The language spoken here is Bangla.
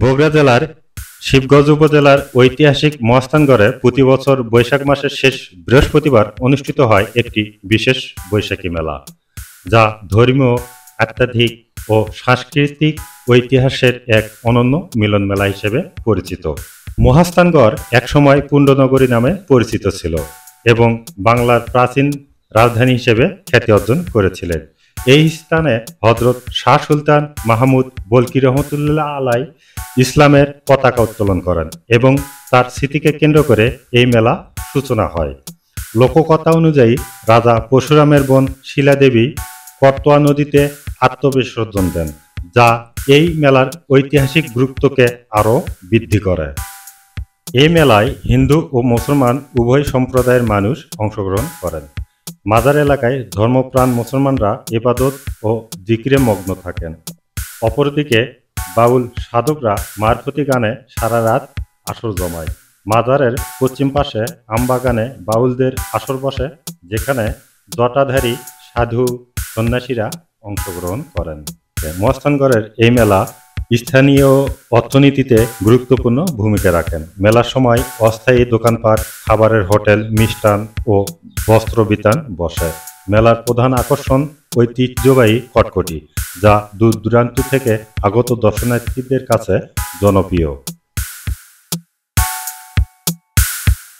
বগুড়া জেলার শিবগঞ্জ উপজেলার ঐতিহাসিক মহাস্থানগড়ে প্রতি বছর বৈশাখ মাসের শেষ বৃহস্পতিবার অনুষ্ঠিত হয় একটি বিশেষ বৈশাখী মেলা, যা ধর্মীয়, আধ্যাত্মিক ও সাংস্কৃতিক ঐতিহাসের এক অনন্য মিলন মেলা হিসেবে পরিচিত। মহাস্থানগড় একসময় পুণ্ডনগরী নামে পরিচিত ছিল এবং বাংলার প্রাচীন রাজধানী হিসেবে খ্যাতি অর্জন করেছিলেন। এই স্থানে হযরত শাহ সুলতান মাহমুদ বলকি রহমতুল্লাহ আলাই ইসলামের পতাকা উত্তোলন করেন এবং তার স্মৃতিকে কেন্দ্র করে এই মেলা সূচনা হয়। লোককথা অনুযায়ী রাজা পরশুরামের বোন শিলাদেবী করতোয়া নদীতে আত্মবিসর্জন দেন, যা এই মেলার ঐতিহাসিক গুরুত্বকে আরও বৃদ্ধি করে। এই মেলায় হিন্দু ও মুসলমান উভয় সম্প্রদায়ের মানুষ অংশগ্রহণ করেন। মাজার এলাকায় ধর্মপ্রাণ মুসলমানরা ইবাদত ও জিকিরে মগ্ন থাকেন। অপরদিকে বাউল সাধকরা মারফতি গানে সারা রাত আসর জমায়। মাজারের পশ্চিম পাশে আমবাগানে বাউলদের আসর বসে, যেখানে জটাধারী সাধু সন্ন্যাসীরা অংশগ্রহণ করেন। মহাস্থানগড়ের এই মেলা স্থানীয় অর্থনীতিতে গুরুত্বপূর্ণ ভূমিকা রাখেন। মেলার সময় অস্থায়ী দোকানপাট, খাবারের হোটেল, মিষ্টান ও বস্ত্র বিতান বসে। মেলার প্রধান আকর্ষণ ঐতিহ্যবাহী খটখটি, যা দূর দূরান্ত থেকে আগত দর্শনার্থীদের কাছে জনপ্রিয়।